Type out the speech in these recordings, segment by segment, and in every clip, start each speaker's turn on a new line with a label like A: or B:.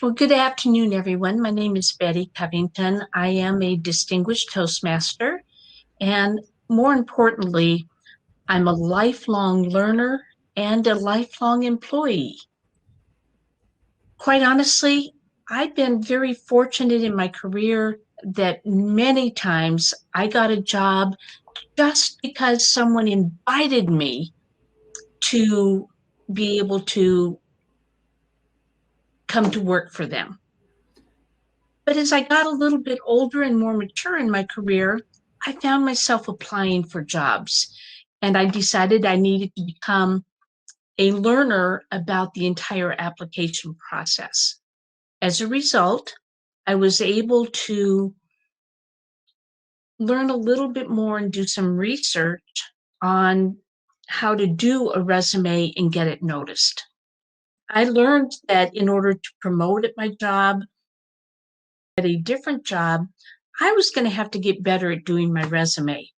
A: Well, good afternoon, everyone. My name is Bettie Covington. I am a distinguished Toastmaster, and more importantly, I'm a lifelong learner and a lifelong employee. Quite honestly, I've been very fortunate in my career that many times I got a job just because someone invited me to be able to come to work for them. But as I got a little bit older and more mature in my career, I found myself applying for jobs. And I decided I needed to become a learner about the entire application process. As a result, I was able to learn a little bit more and do some research on how to do a resume and get it noticed. I learned that in order to promote at my job, at a different job, I was going to have to get better at doing my resume.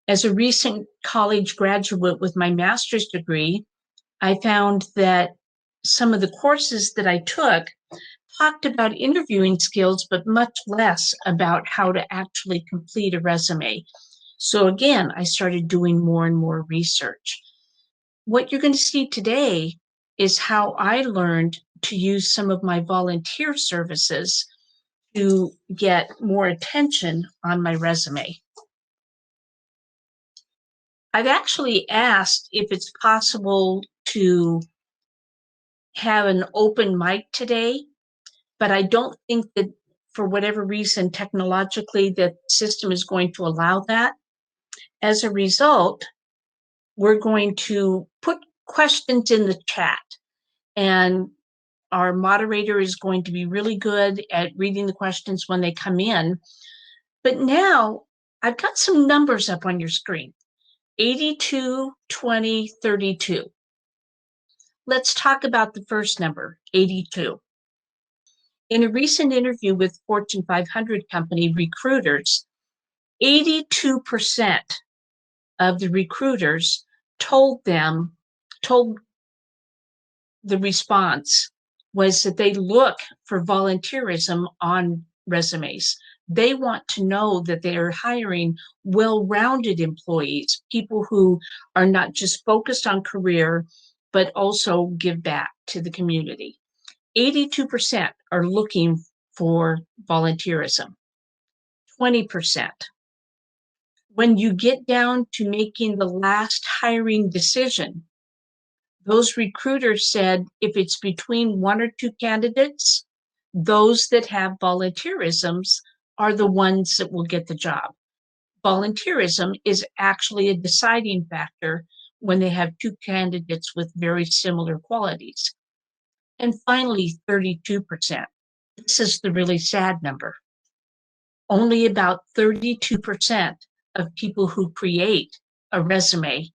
A: As a recent college graduate with my master's degree, I found that some of the courses that I took talked about interviewing skills, but much less about how to actually complete a resume. So again, I started doing more and more research. What you're going to see today is how I learned to use some of my volunteer services to get more attention on my resume. I've actually asked if it's possible to have an open mic today, but I don't think that for whatever reason, technologically, the system is going to allow that. As a result, we're going to put questions in the chat, and our moderator is going to be really good at reading the questions when they come in. But now I've got some numbers up on your screen. 82, 20, 32. Let's talk about the first number, 82. In a recent interview with Fortune 500 company recruiters, 82% of the recruiters told the response was that they look for volunteerism on resumes. They want to know that they are hiring well-rounded employees, people who are not just focused on career, but also give back to the community. 82% are looking for volunteerism. 20%. When you get down to making the last hiring decision, those recruiters said if it's between one or two candidates, those that have volunteerisms are the ones that will get the job. Volunteerism is actually a deciding factor when they have two candidates with very similar qualities. And finally, 32%. This is the really sad number. Only about 32% of people who create a resume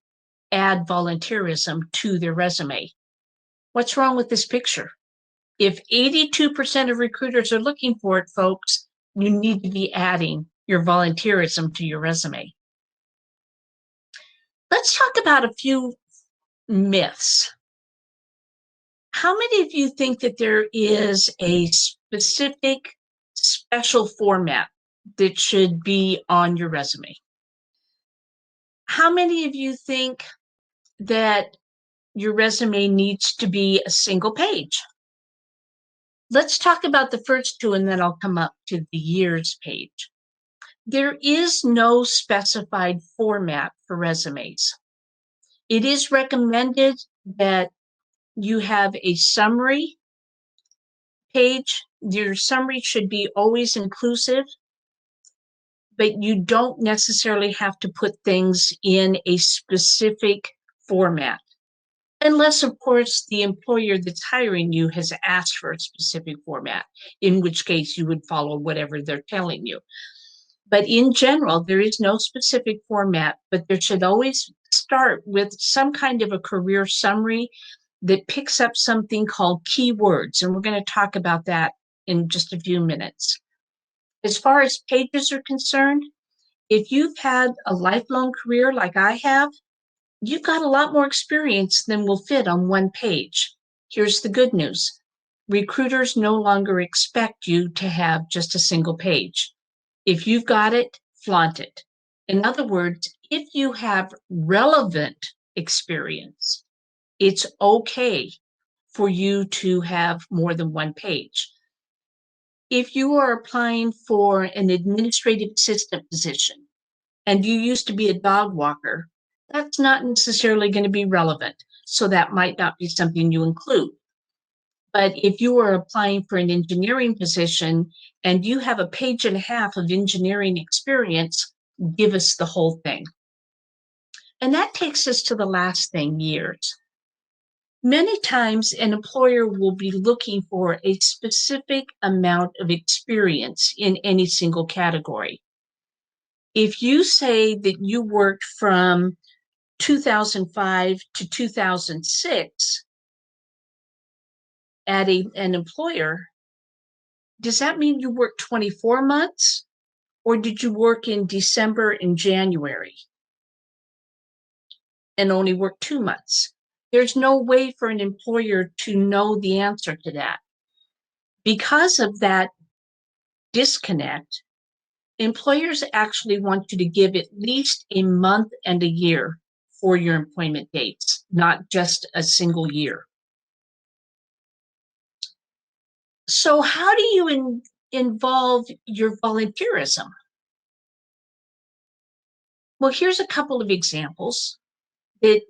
A: add volunteerism to their resume. What's wrong with this picture? If 82% of recruiters are looking for it, folks, you need to be adding your volunteerism to your resume. Let's talk about a few myths. How many of you think that there is a specific special format that should be on your resume? How many of you think that your resume needs to be a single page? Let's talk about the first two, and then I'll come up to the years page. There is no specified format for resumes. It is recommended that you have a summary page. Your summary should be always inclusive, but you don't necessarily have to put things in a specific format. Unless, of course, the employer that's hiring you has asked for a specific format, in which case you would follow whatever they're telling you. But in general, there is no specific format, but there should always start with some kind of a career summary that picks up something called keywords. And we're going to talk about that in just a few minutes. As far as pages are concerned, if you've had a lifelong career like I have, you've got a lot more experience than will fit on one page. Here's the good news. Recruiters no longer expect you to have just a single page. If you've got it, flaunt it. In other words, if you have relevant experience, it's okay for you to have more than one page. If you are applying for an administrative assistant position and you used to be a dog walker, that's not necessarily going to be relevant. So that might not be something you include. But if you are applying for an engineering position and you have a page and a half of engineering experience, give us the whole thing. And that takes us to the last thing, years. Many times an employer will be looking for a specific amount of experience in any single category. If you say that you worked from 2005 to 2006 at an employer, does that mean you worked 24 months? Or did you work in December and January and only work 2 months? There's no way for an employer to know the answer to that. Because of that disconnect, employers actually want you to give at least a month and a year for your employment dates, not just a single year. So how do you involve your volunteerism? Well, here's a couple of examples that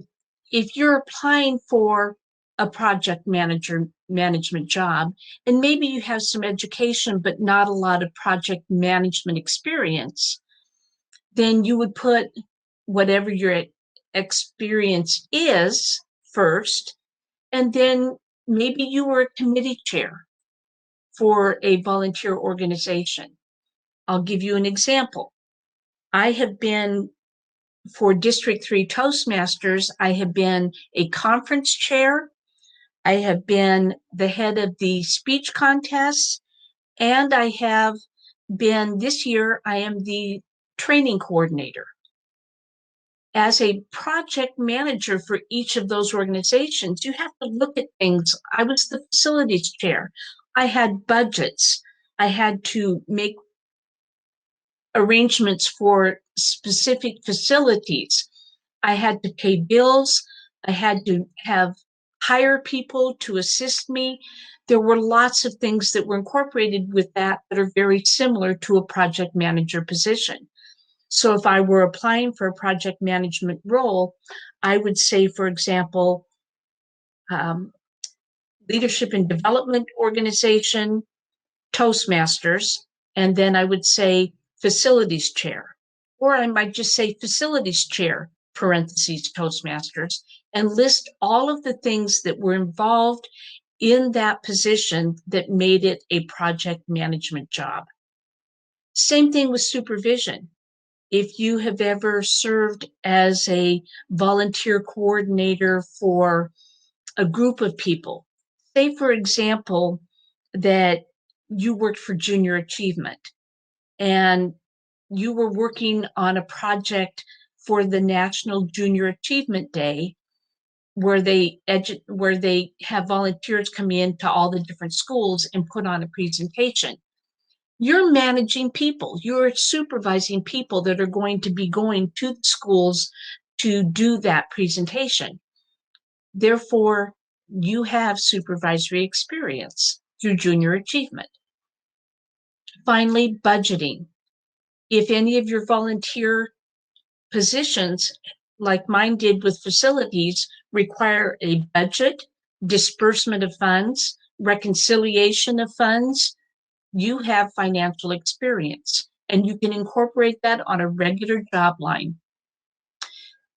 A: if you're applying for a project management job, and maybe you have some education, but not a lot of project management experience, then you would put whatever your experience is first, and then maybe you were a committee chair for a volunteer organization. I'll give you an example. I have been, for District 3 Toastmasters, I have been a conference chair, I have been the head of the speech contests, and I have been, this year, I am the training coordinator. As a project manager for each of those organizations, you have to look at things. I was the facilities chair. I had budgets. I had to make arrangements for specific facilities. I had to pay bills. I had to hire people to assist me. There were lots of things that were incorporated with that are very similar to a project manager position. So if I were applying for a project management role, I would say, for example, leadership and development organization, Toastmasters, and then I would say facilities chair, or I might just say facilities chair, parentheses, Toastmasters, and list all of the things that were involved in that position that made it a project management job. Same thing with supervision. If you have ever served as a volunteer coordinator for a group of people, say, for example, that you worked for Junior Achievement and you were working on a project for the National Junior Achievement Day, where they have volunteers come in to all the different schools and put on a presentation. You're managing people. You're supervising people that are going to be going to the schools to do that presentation. Therefore, you have supervisory experience through Junior Achievement. Finally, budgeting. If any of your volunteer positions, like mine did with facilities, require a budget, disbursement of funds, reconciliation of funds, you have financial experience, and you can incorporate that on a regular job line.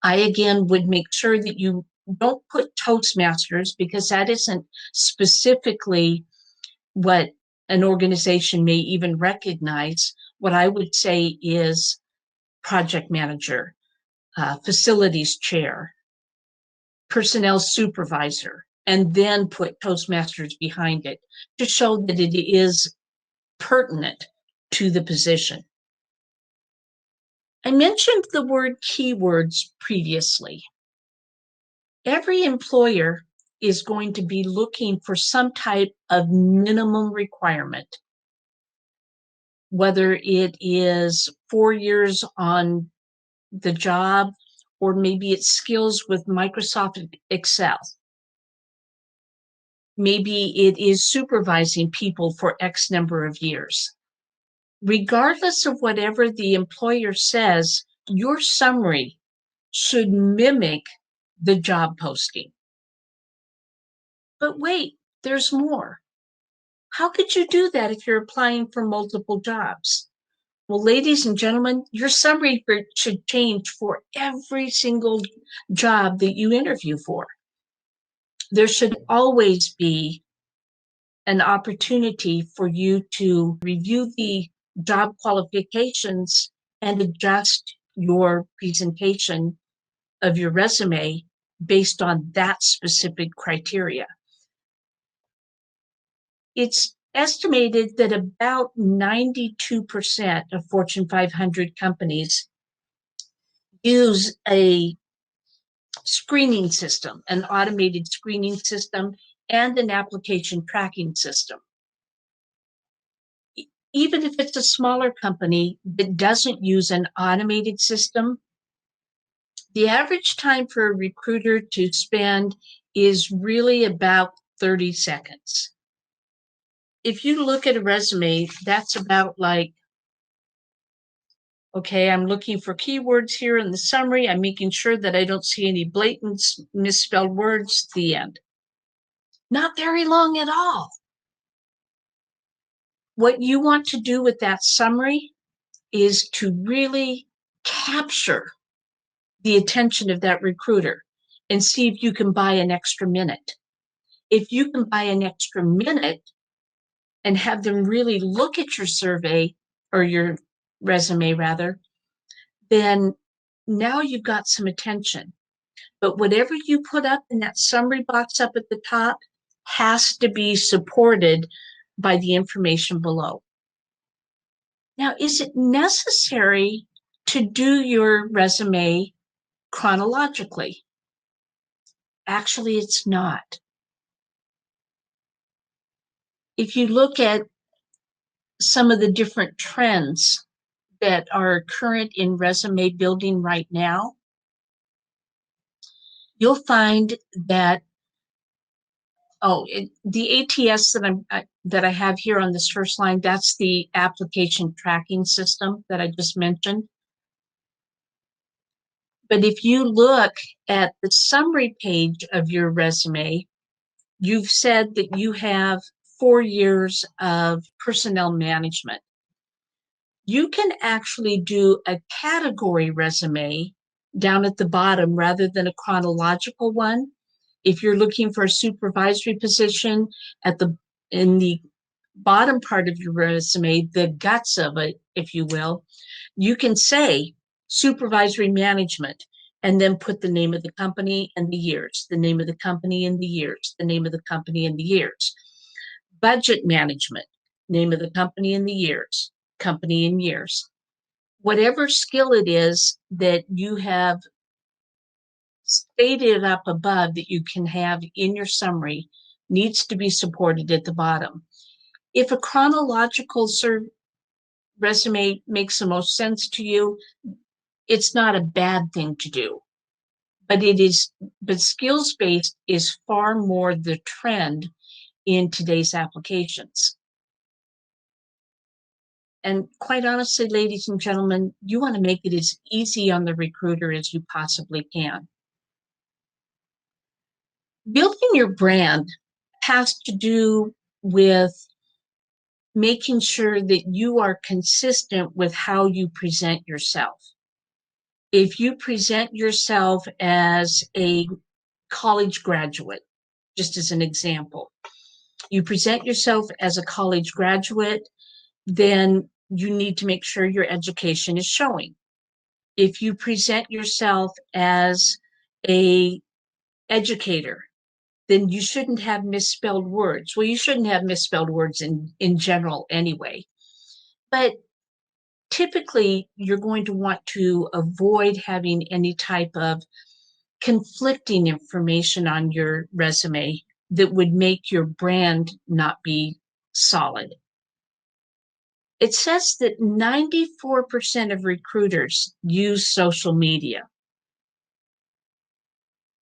A: I, again, would make sure that you don't put Toastmasters, because that isn't specifically what an organization may even recognize. What I would say is project manager, facilities chair, personnel supervisor, and then put Toastmasters behind it to show that it is pertinent to the position. I mentioned the word keywords previously. Every employer is going to be looking for some type of minimum requirement, whether it is 4 years on the job, or maybe it's skills with Microsoft Excel. Maybe it is supervising people for X number of years. Regardless of whatever the employer says, your summary should mimic the job posting. But wait, there's more. How could you do that if you're applying for multiple jobs? Well, ladies and gentlemen, your summary should change for every single job that you interview for. There should always be an opportunity for you to review the job qualifications and adjust your presentation of your resume based on that specific criteria. It's estimated that about 92% of Fortune 500 companies use a screening system, an automated screening system, and an application tracking system. Even if it's a smaller company that doesn't use an automated system, the average time for a recruiter to spend is really about 30 seconds. If you look at a resume, that's about like, okay, I'm looking for keywords here in the summary. I'm making sure that I don't see any blatant misspelled words, the end. Not very long at all. What you want to do with that summary is to really capture the attention of that recruiter and see if you can buy an extra minute. If you can buy an extra minute and have them really look at your survey, or your resume rather, then now you've got some attention. But whatever you put up in that summary box up at the top has to be supported by the information below. Now, is it necessary to do your resume chronologically? Actually, it's not. If you look at some of the different trends that are current in resume building right now, you'll find that the ATS that I have here on this first line, that's the application tracking system that I just mentioned. But if you look at the summary page of your resume, you've said that you have 4 years of personnel management. You can actually do a category resume down at the bottom rather than a chronological one. If you're looking for a supervisory position in the bottom part of your resume, the guts of it, if you will, you can say supervisory management and then put the name of the company and the years, the name of the company and the years, the name of the company and the years. Budget management, name of the company and the years, company and years. Whatever skill it is that you have stated up above that you can have in your summary needs to be supported at the bottom. If a chronological resume makes the most sense to you, it's not a bad thing to do. But skills-based is far more the trend in today's applications. And quite honestly, ladies and gentlemen, you want to make it as easy on the recruiter as you possibly can. Building your brand has to do with making sure that you are consistent with how you present yourself. If you present yourself as a college graduate, just as an example, you present yourself as a college graduate, then you need to make sure your education is showing. If you present yourself as an educator, then you shouldn't have misspelled words. Well, you shouldn't have misspelled words in general anyway. But typically, you're going to want to avoid having any type of conflicting information on your resume that would make your brand not be solid. It says that 94% of recruiters use social media.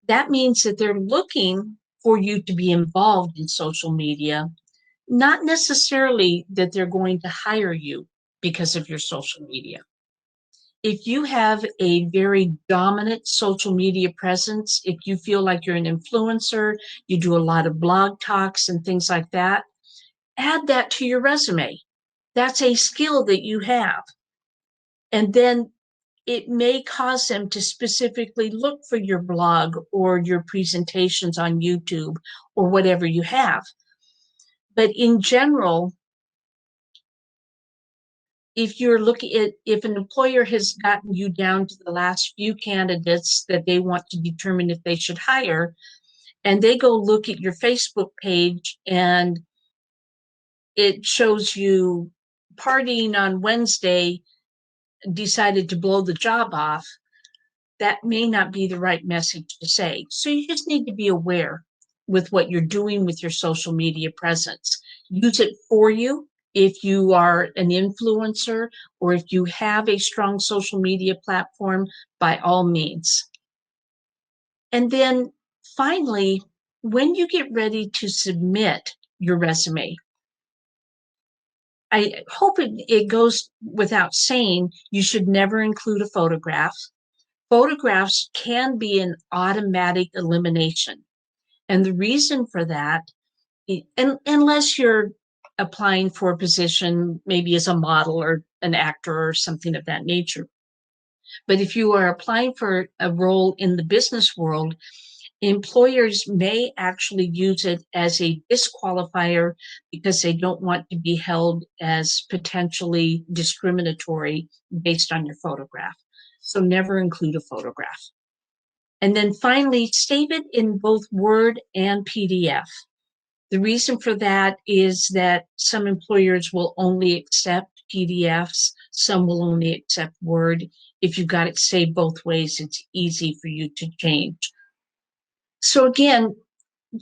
A: That means that they're looking for you to be involved in social media, not necessarily that they're going to hire you because of your social media. If you have a very dominant social media presence, if you feel like you're an influencer, you do a lot of blog talks and things like that, add that to your resume. That's a skill that you have. And then it may cause them to specifically look for your blog or your presentations on YouTube or whatever you have. But in general, if you're looking at, if an employer has gotten you down to the last few candidates that they want to determine if they should hire, and they go look at your Facebook page and it shows you partying on Wednesday, decided to blow the job off, that may not be the right message to say. So you just need to be aware with what you're doing with your social media presence. Use it for you if you are an influencer or if you have a strong social media platform, by all means. And then finally, when you get ready to submit your resume, I hope it goes without saying, you should never include a photograph. Photographs can be an automatic elimination. And the reason for that, unless you're applying for a position, maybe as a model or an actor or something of that nature. But if you are applying for a role in the business world, employers may actually use it as a disqualifier because they don't want to be held as potentially discriminatory based on your photograph. So never include a photograph. And then finally, save it in both Word and PDF. The reason for that is that some employers will only accept PDFs, some will only accept Word. If you've got it saved both ways, it's easy for you to change. So again,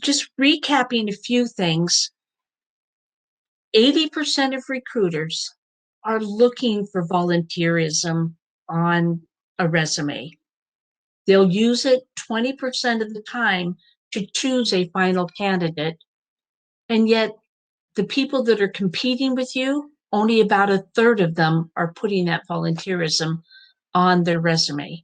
A: just recapping a few things, 80% of recruiters are looking for volunteerism on a resume. They'll use it 20% of the time to choose a final candidate. And yet the people that are competing with you, only about a third of them are putting that volunteerism on their resume.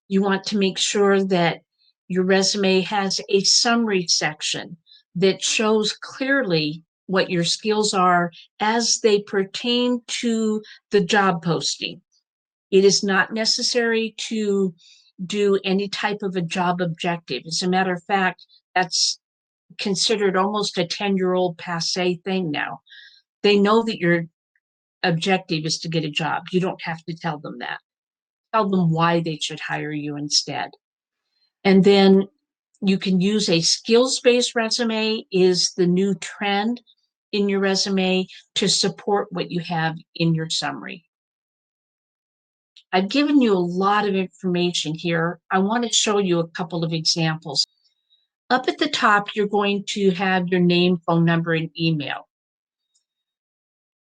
A: You want to make sure that your resume has a summary section that shows clearly what your skills are as they pertain to the job posting. It is not necessary to do any type of a job objective. As a matter of fact, that's considered almost a 10-year-old passé thing now. They know that your objective is to get a job. You don't have to tell them that. Tell them why they should hire you instead. And then you can use a skills-based resume is the new trend in your resume to support what you have in your summary. I've given you a lot of information here. I want to show you a couple of examples. Up at the top, you're going to have your name, phone number, and email.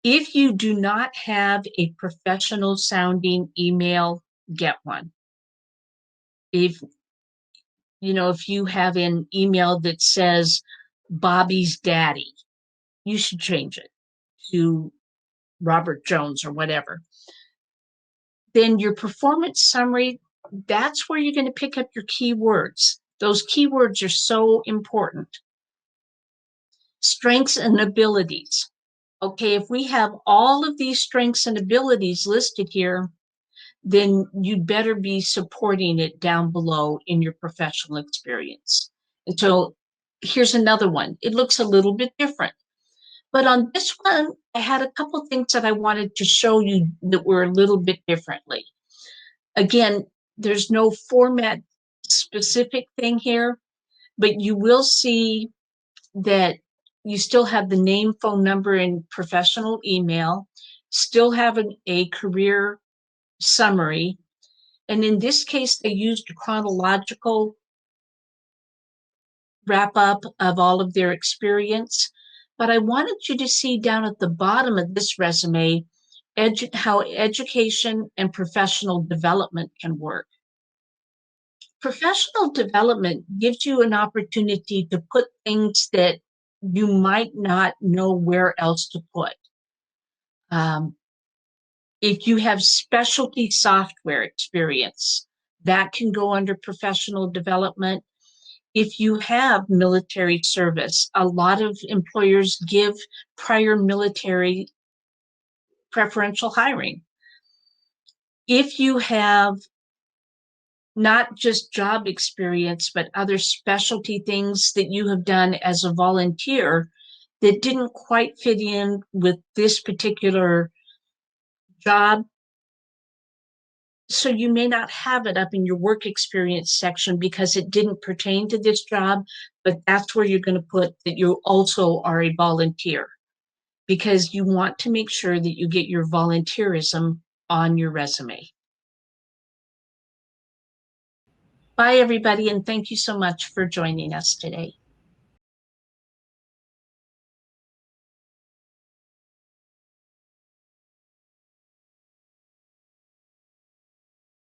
A: If you do not have a professional sounding email, get one. If you have an email that says Bobby's daddy, you should change it to Robert Jones or whatever. Then your performance summary, that's where you're going to pick up your keywords. Those keywords are so important. Strengths and abilities. Okay, if we have all of these strengths and abilities listed here, then you'd better be supporting it down below in your professional experience. And so here's another one. It looks a little bit different. But on this one, I had a couple things that I wanted to show you that were a little bit differently. Again, there's no format specific thing here, but you will see that you still have the name, phone number, and professional email, still have a career summary, And in this case, they used a chronological wrap up of all of their experience. But I wanted you to see down at the bottom of this resume how education and professional development can work. Professional development gives you an opportunity to put things that you might not know where else to put. If you have specialty software experience, that can go under professional development. If you have military service, a lot of employers give prior military preferential hiring. If you have not just job experience, but other specialty things that you have done as a volunteer that didn't quite fit in with this particular job, so you may not have it up in your work experience section because it didn't pertain to this job, but that's where you're going to put that you also are a volunteer, because you want to make sure that you get your volunteerism on your resume. Bye, everybody, and thank you so much for joining us today.